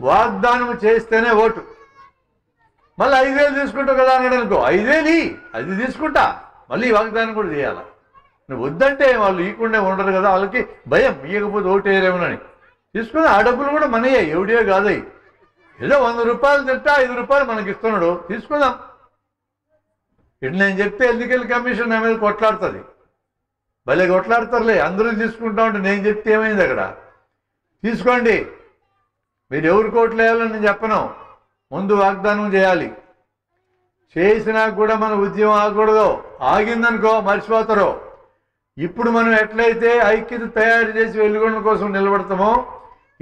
వాగ్దానం చేస్తేనే ఓటు. మళ్ళీ 5,000 తీసుకుంటావు కదా అన్నాడు అనుకో, 5,000 అది తీసుకుంటా, మళ్ళీ వాగ్దానం కూడా చేయాలి. నువ్వు వద్దంటే వాళ్ళు ఇవ్వకుండా ఉండరు కదా, వాళ్ళకి భయం, ఇవ్వకపోతే ఓటు వేయరేమోనని. తీసుకుని ఆ డబ్బులు కూడా మనయే, ఎవడియో కాదయి. ఏదో 100 రూపాయలు తింటా 5 రూపాయలు మనకి ఇస్తున్నాడు, తీసుకుందాం. ఇటు నేను చెప్తే ఎన్నికల కమిషన్ నా మీద కొట్లాడుతుంది. భలే కొట్లాడతారులే, అందరూ తీసుకుంటా ఉంటే నేను చెప్తే ఏమైంది అక్కడ. తీసుకోండి, మీరు ఎవరు కోట్లు వేయాలని నేను చెప్పను, ముందు వాగ్దానం చేయాలి. చేసినా కూడా మన ఉద్యమం ఆగకూడదు, ఆగిందనుకో మర్చిపోతారు. ఇప్పుడు మనం ఎట్లయితే ఐక్యత తయారు చేసి వెలుగొండ కోసం నిలబడతామో,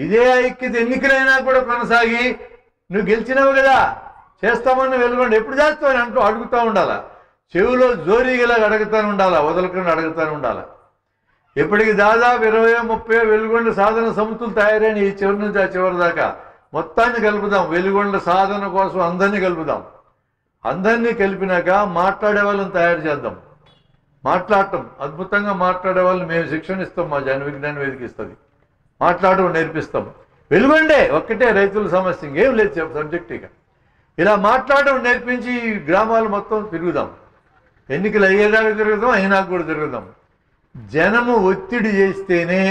ఇదే ఐక్యత ఎన్నికలైనా కూడా కొనసాగి, నువ్వు గెలిచినావు కదా చేస్తామని వెలుగొండ ఎప్పుడు చేస్తావని అంటూ అడుగుతూ ఉండాలా. చెవిలో జోరీగలాగా అడుగుతాను ఉండాలా, వదలకుండా అడుగుతాను ఉండాలా. ఇప్పటికి దాదాపు 20-30 వెలుగొండ సాధన సమితులు తయారైన ఈ చివరి నుంచి ఆ చివరి దాకా మొత్తాన్ని కలుపుదాం. వెలుగొండ సాధన కోసం అందరినీ కలుపుదాం. అందరినీ కలిపినాక మాట్లాడే వాళ్ళని తయారు చేద్దాం. మాట్లాడటం అద్భుతంగా మాట్లాడే వాళ్ళని మేము శిక్షణ ఇస్తాం, మా జన విజ్ఞాన వేదిక ఇస్తుంది. మాట్లాడడం నేర్పిస్తాం. వెలుగొండే ఒక్కటే రైతుల సమస్య, ఇంకేం లేదు సబ్జెక్ట్. ఇక ఇలా మాట్లాడడం నేర్పించి ఈ గ్రామాలు మొత్తం తిరుగుదాం. ఎన్నికలు అయ్యేదాకా తిరుగుదాం, అయినా కూడా తిరుగుదాం. జనము ఒత్తిడి చేస్తేనే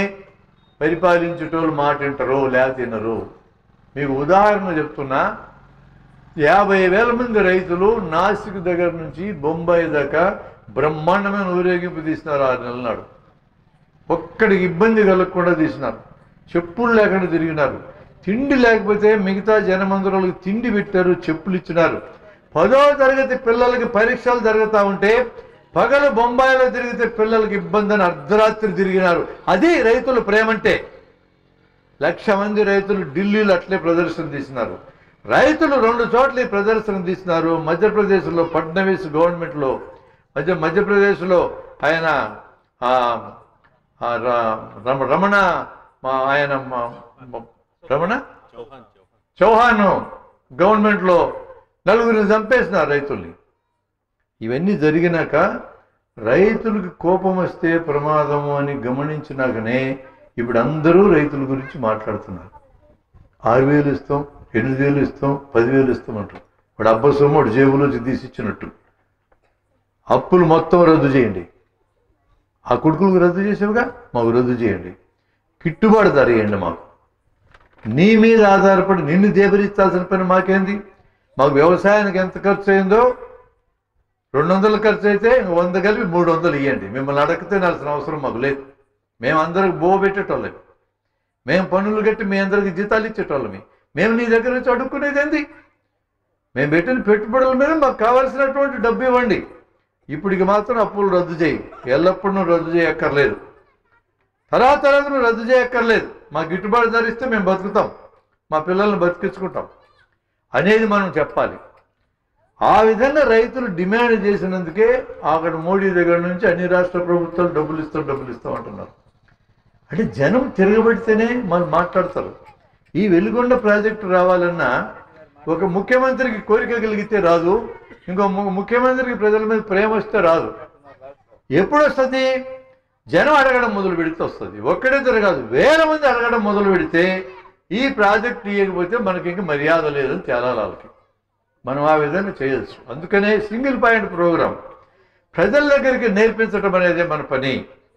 పరిపాలించేటోళ్ళు మాట వింటారు, లేకపోతే వినరు. మీకు ఉదాహరణ చెప్తున్నా, 50,000 మంది రైతులు నాసిక్ దగ్గర నుంచి బొంబాయి దాకా బ్రహ్మాండమైన ఊరేగింపు తీసినారు 6 నెలల నాడు. ఒక్కడికి ఇబ్బంది కలగకుండా తీసినారు. చెప్పులు లేకుండా తిరిగినారు. తిండి లేకపోతే మిగతా జనమందరులకు తిండి పెట్టారు, చెప్పులు ఇచ్చినారు. 10వ తరగతి పిల్లలకి పరీక్షలు జరుగుతూ ఉంటే పగలు బొంబాయిలో తిరిగితే పిల్లలకి ఇబ్బంది అని అర్ధరాత్రి తిరిగినారు. అది రైతుల ప్రేమంటే. 1,00,000 మంది రైతులు ఢిల్లీలో అట్లే ప్రదర్శన తీసినారు. రైతులు 2 చోట్ల ఈ ప్రదర్శన తీసినారు. మధ్యప్రదేశ్లో ఫడ్నవీస్ గవర్నమెంట్లో, మధ్యప్రదేశ్లో ఆయన రమణ చౌహాన్ గవర్నమెంట్లో 4గురిని చంపేసినారు రైతుల్ని. ఇవన్నీ జరిగినాక రైతులకు కోపం వస్తే ప్రమాదము అని గమనించినాకనే ఇప్పుడు అందరూ రైతుల గురించి మాట్లాడుతున్నారు. 6,000 ఇస్తాం, 8,000 ఇస్తాం, 10,000 ఇస్తాం అంటారు. వాడు అబ్బ సొమ్ము వాడు జేబులోంచి తీసిచ్చినట్టు. అప్పులు మొత్తం రద్దు చేయండి. ఆ కొడుకులకు రద్దు చేసేవిగా మాకు రద్దు చేయండి. గిట్టుబాటు ధర ఇవ్వండి మాకు. నీ మీద ఆధారపడి నిన్ను దేబరించాల్సిన పని మాకేంది? మాకు వ్యవసాయానికి ఎంత ఖర్చు అయిందో 200 ఖర్చు అయితే 100 కలిపి 300 ఇవ్వండి. మిమ్మల్ని అడగతేనాల్సిన అవసరం మాకు లేదు. మేము అందరికి పెట్టేటోళ్ళం. మేము పన్నులు కట్టి మీ అందరికి జీతాలు ఇచ్చేటోళ్ళమి. మేము నీ దగ్గర నుంచి అడుక్కునేది ఏంది? మేము పెట్టిన పెట్టుబడుల మీద మాకు కావాల్సినటువంటి డబ్బు ఇవ్వండి. ఇప్పటికి మాత్రం అప్పులు రద్దు చేయి, ఎల్లప్పుడూ నువ్వు రద్దు చేయక్కర్లేదు, తర్వాత నువ్వు రద్దు చేయక్కర్లేదు. మా గిట్టుబాటు ధరిస్తే మేము బతుకుతాం, మా పిల్లల్ని బతికించుకుంటాం అనేది మనం చెప్పాలి. ఆ విధంగా రైతులు డిమాండ్ చేసినందుకే అక్కడ మోడీ దగ్గర నుంచి అన్ని రాష్ట్ర ప్రభుత్వాలు డబ్బులు ఇస్తాం అంటున్నారు. అంటే జనం తిరగబడితేనే మనం మాట్లాడతారు. ఈ వెలుగొండ ప్రాజెక్టు రావాలన్నా ఒక ముఖ్యమంత్రికి కోరిక కలిగితే రాదు, ఇంకో ముఖ్యమంత్రికి ప్రజల మీద ప్రేమ వస్తే రాదు. ఎప్పుడు వస్తుంది? జనం అడగడం మొదలు పెడితే వస్తుంది. ఒక్కడిద్దరు కాదు, 1000 మంది అడగడం మొదలు పెడితే ఈ ప్రాజెక్ట్ ఇవ్వకపోతే మనకి ఇంక మర్యాద లేదని తేలాలి వాళ్ళకి. మనం ఆ విధంగా చేయొచ్చు. అందుకనే సింగిల్ పాయింట్ ప్రోగ్రాం ప్రజల దగ్గరికి నేర్పించడం అనేది మన పని.